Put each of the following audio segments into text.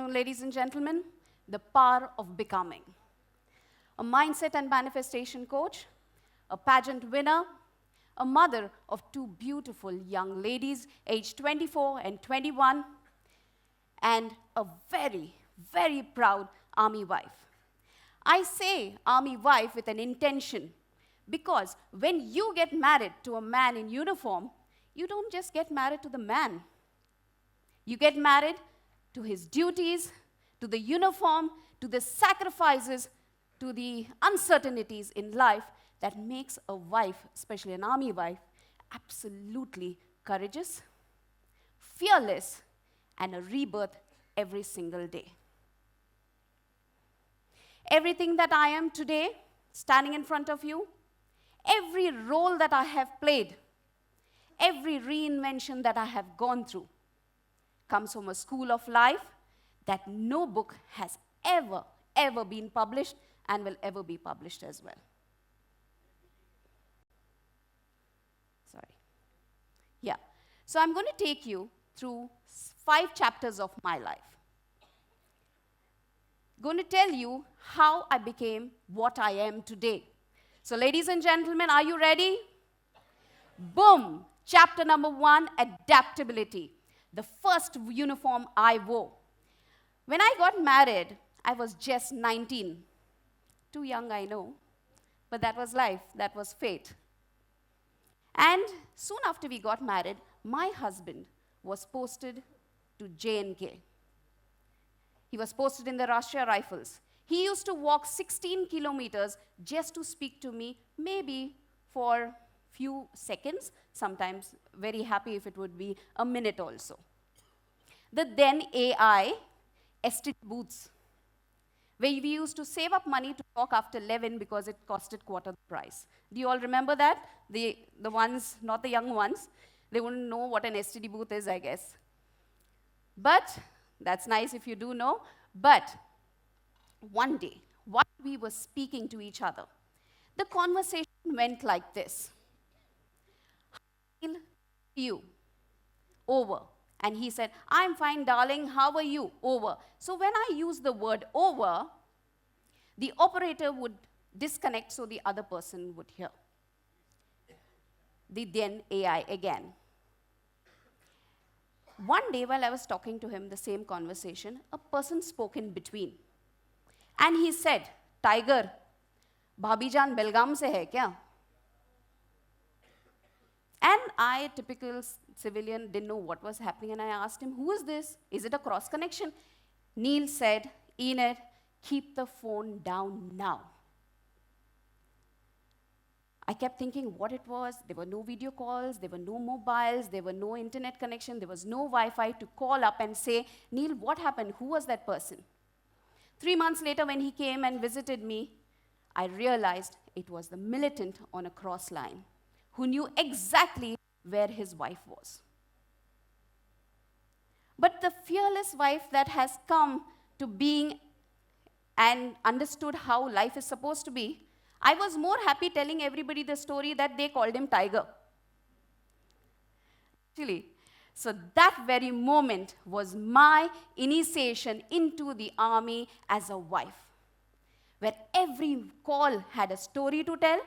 afternoon, ladies and gentlemen. The power of becoming. A mindset and manifestation coach, a pageant winner, a mother of two beautiful young ladies, aged 24 and 21, and a very, very proud army wife. I say army wife with an intention because when you get married to a man in uniform, you don't just get married to the man. You get married to his duties, to the uniform, to the sacrifices, to the uncertainties in life that makes a wife, especially an army wife, absolutely courageous, fearless, and a rebirth every single day. Everything that I am today, standing in front of you, every role that I have played, every reinvention that I have gone through, comes from a school of life that no book has ever been published and will ever be published as well. Sorry. Yeah. So I'm going to take you through 5 chapters of my life. Going to tell you how I became what I am today. So ladies and gentlemen, are you ready? Boom! Chapter number 1, adaptability. The first uniform I wore. When I got married, I was just 19. Too young, I know. But that was life. That was fate. And soon after we got married, my husband was posted to J&K. He was posted in the Rashtriya Rifles. He used to walk 16 kilometers just to speak to me, maybe for few seconds, sometimes very happy if it would be a minute also. The then AI STD booths, where we used to save up money to talk after 11 because it costed quarter the price. Do you all remember that? The ones, not the young ones, they wouldn't know what an STD booth is, I guess. But that's nice if you do know. But one day, while we were speaking to each other, the conversation went like this. How are you? Over. And he said, I'm fine, darling. How are you? Over. So when I use the word over, the operator would disconnect so the other person would hear. The then AI again. One day while I was talking to him, the same conversation, a person spoke in between. And he said, Tiger, Bhabhi Jaan Belgaum se hai kya? And I, typical civilian, didn't know what was happening, and I asked him, who is this? Is it a cross connection? Neil said, Enid, keep the phone down now. I kept thinking what it was. There were no video calls, there were no mobiles, there were no internet connection, there was no Wi-Fi to call up and say, Neil, what happened? Who was that person? 3 months later when he came and visited me, I realized it was the militant on a cross line who knew exactly where his wife was. But the fearless wife that has come to being and understood how life is supposed to be, I was more happy telling everybody the story that they called him Tiger. Actually, so that very moment was my initiation into the army as a wife, where every call had a story to tell,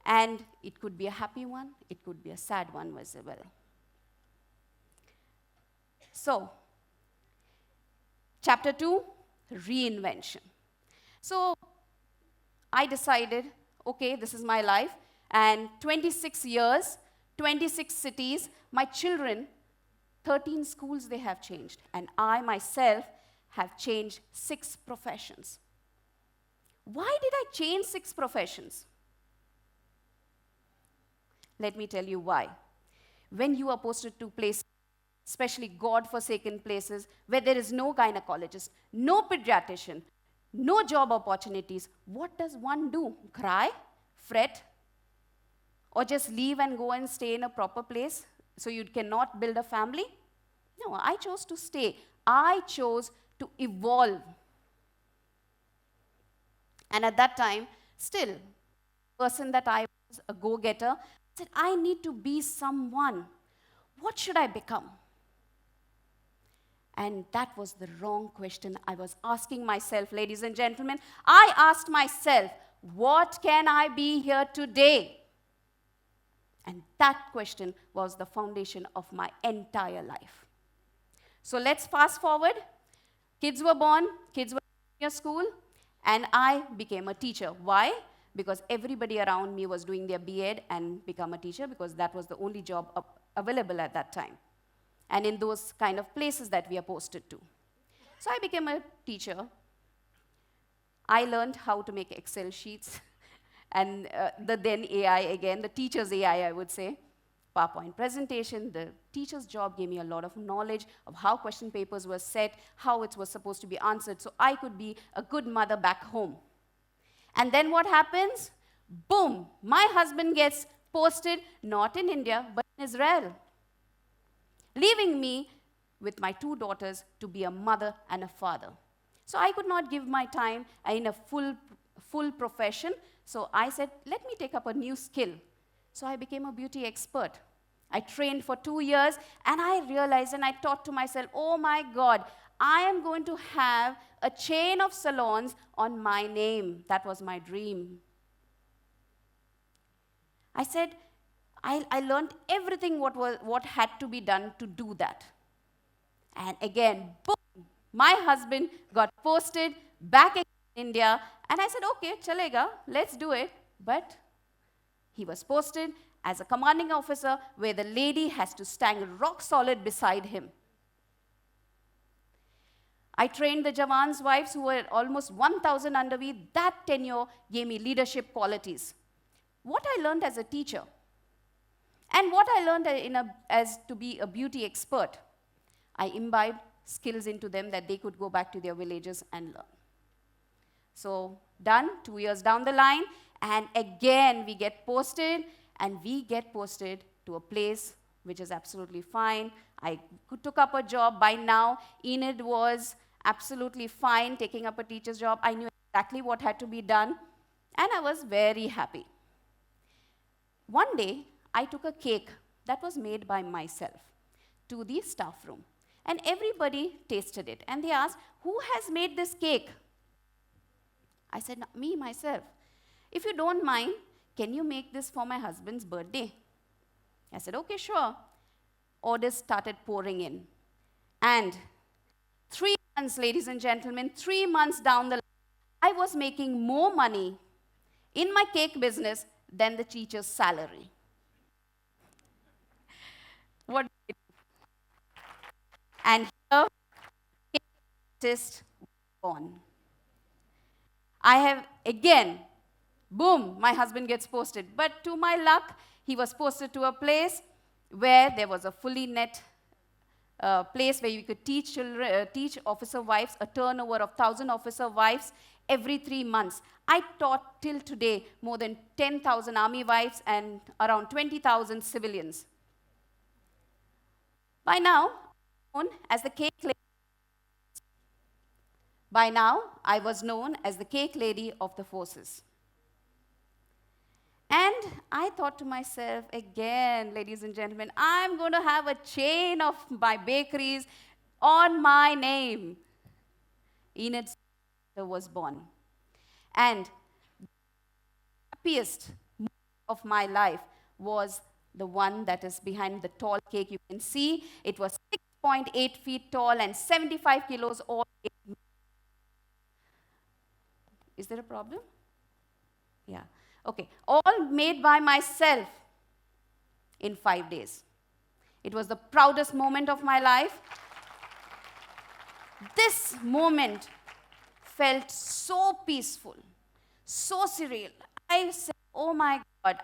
and it could be a happy one, it could be a sad one as well. So, chapter 2, reinvention. So, I decided, okay, this is my life, and 26 years, 26 cities, my children, 13 schools they have changed, and I myself have changed 6 professions. Why did I change 6 professions? Let me tell you why. When you are posted to places, especially God-forsaken places, where there is no gynecologist, no pediatrician, no job opportunities, what does one do? Cry? Fret? Or just leave and go and stay in a proper place so you cannot build a family? No, I chose to stay. I chose to evolve. And at that time, still, the person that I was, a go-getter, said, I need to be someone. What should I become? And that was the wrong question I was asking myself, ladies and gentlemen. I asked myself, what can I be here today? And that question was the foundation of my entire life. So let's fast forward. Kids were born, kids were in your school, and I became a teacher. Why? Because everybody around me was doing their B.Ed and become a teacher, because that was the only job available at that time, and in those kind of places that we are posted to. So I became a teacher. I learned how to make Excel sheets, and the then AI again, the teacher's AI, I would say. PowerPoint presentation. The teacher's job gave me a lot of knowledge of how question papers were set, how it was supposed to be answered, so I could be a good mother back home. And then what happens? Boom, my husband gets posted not in India, but in Israel, leaving me with my 2 daughters to be a mother and a father. So I could not give my time in a full profession, so I said, let me take up a new skill. So I became a beauty expert. I trained for 2 years, and I realized, and I thought to myself, oh my God, I am going to have a chain of salons on my name. That was my dream. I said, I learned everything what had to be done to do that. And again, boom, my husband got posted back in India, and I said, okay, chalega, let's do it. But he was posted as a commanding officer, where the lady has to stand rock solid beside him. I trained the Jawan's wives, who were almost 1,000 under me. That tenure gave me leadership qualities. What I learned as a teacher, and what I learned as to be a beauty expert, I imbibed skills into them that they could go back to their villages and learn. So done, 2 years down the line, and again we get posted, and we get posted to a place which is absolutely fine. I took up a job. By now, Enid was absolutely fine taking up a teacher's job. I knew exactly what had to be done, and I was very happy. One day, I took a cake that was made by myself to the staff room, and everybody tasted it, and they asked, who has made this cake? I said, me, myself. If you don't mind, can you make this for my husband's birthday? I said, okay, sure. Orders started pouring in. And 3 months, ladies and gentlemen, 3 months down the line, I was making more money in my cake business than the teacher's salary. What? And here, cake artist was born. I have, again, boom, my husband gets posted. But to my luck, he was posted to a place where there was a fully net place where you could teach officer wives, a turnover of 1,000 officer wives every 3 months. I taught till today more than 10,000 army wives and around 20,000 civilians. By now, known as the cake lady. By now, I was known as the cake lady of the forces. And I thought to myself, again, ladies and gentlemen, I'm going to have a chain of my bakeries on my name. Enid was born. And the happiest moment of my life was the one that is behind the tall cake you can see. It was 6.8 feet tall and 75 kilos all. Is there a problem? Yeah. Okay. All made by myself in 5 days. It was the proudest moment of my life. This moment felt so peaceful, so surreal. I said, oh my God,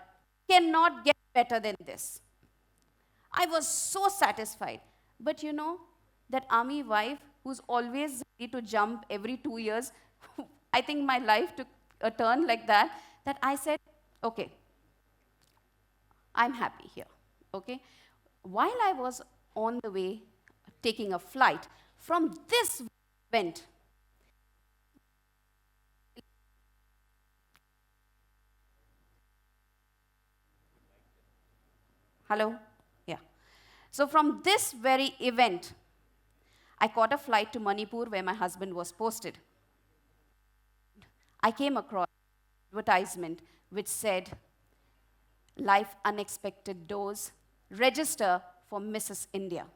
cannot get better than this. I was so satisfied. But you know, that army wife who's always ready to jump every 2 years, I think my life took a turn like that I said, okay, I'm happy here, okay? While I was on the way taking a flight from this event, hello? Yeah. So from this very event, I caught a flight to Manipur where my husband was posted. I came across an advertisement which said, Life Unexpected Doors, register for Mrs. India.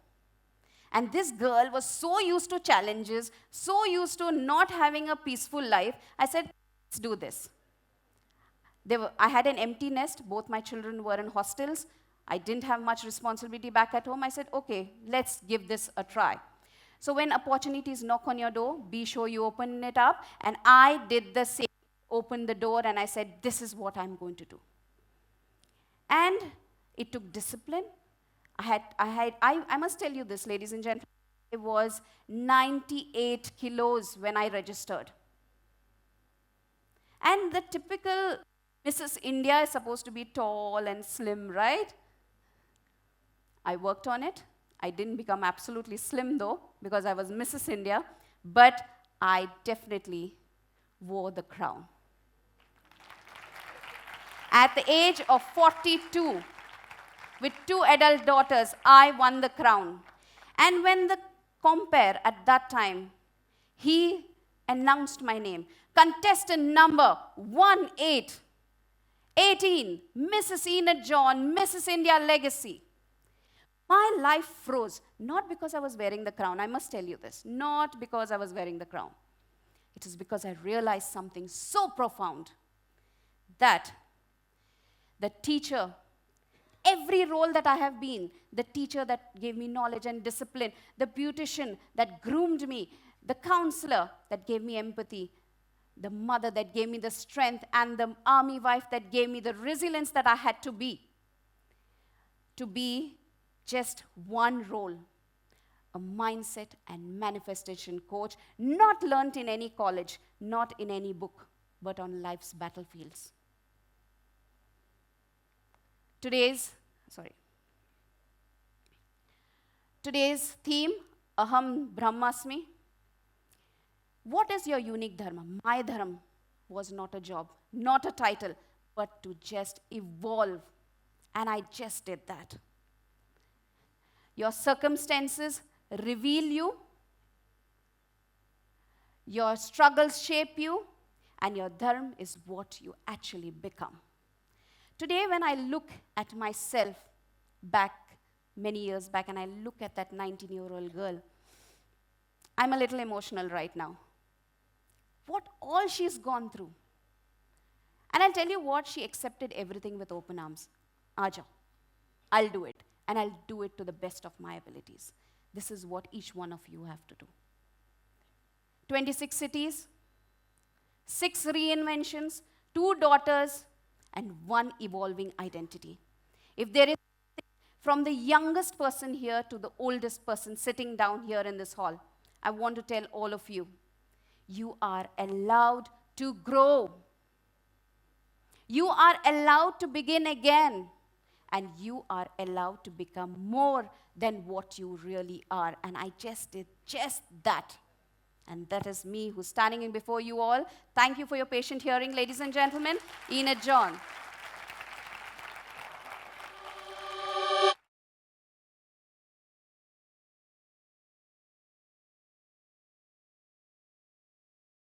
And this girl was so used to challenges, so used to not having a peaceful life. I said, let's do this. I had an empty nest. Both my children were in hostels. I didn't have much responsibility back at home. I said, okay, let's give this a try. So when opportunities knock on your door, be sure you open it up. And I did the same, opened the door, and I said, this is what I'm going to do. And it took discipline. I must tell you this, ladies and gentlemen, it was 98 kilos when I registered. And the typical Mrs. India is supposed to be tall and slim, right? I worked on it. I didn't become absolutely slim though, because I was Mrs. India, but I definitely wore the crown. At the age of 42, with 2 adult daughters, I won the crown. And when the compere at that time, he announced my name. Contestant number 18, Mrs. Enid John, Mrs. India Legacy. My life froze, not because I was wearing the crown. I must tell you this, not because I was wearing the crown. It is because I realized something so profound, that the teacher, every role that I have been, the teacher that gave me knowledge and discipline, the beautician that groomed me, the counselor that gave me empathy, the mother that gave me the strength, and the army wife that gave me the resilience that I had to be just one role, a mindset and manifestation coach, not learnt in any college, not in any book, but on life's battlefields. Today's theme, Aham Bramhasmi. What is your unique dharma? My dharma was not a job, not a title, but to just evolve. And I just did that. Your circumstances reveal you, your struggles shape you, and your dharma is what you actually become. Today, when I look at myself many years back, and I look at that 19-year-old girl, I'm a little emotional right now. What all she's gone through. And I'll tell you what, she accepted everything with open arms. Aja, I'll do it. And I'll do it to the best of my abilities. This is what each one of you have to do. 26 cities, 6 reinventions, 2 daughters, and 1 evolving identity. If there is from the youngest person here to the oldest person sitting down here in this hall, I want to tell all of you, you are allowed to grow. You are allowed to begin again. And you are allowed to become more than what you really are. And I just did just that. And that is me who's standing in before you all. Thank you for your patient hearing, ladies and gentlemen. Enid John.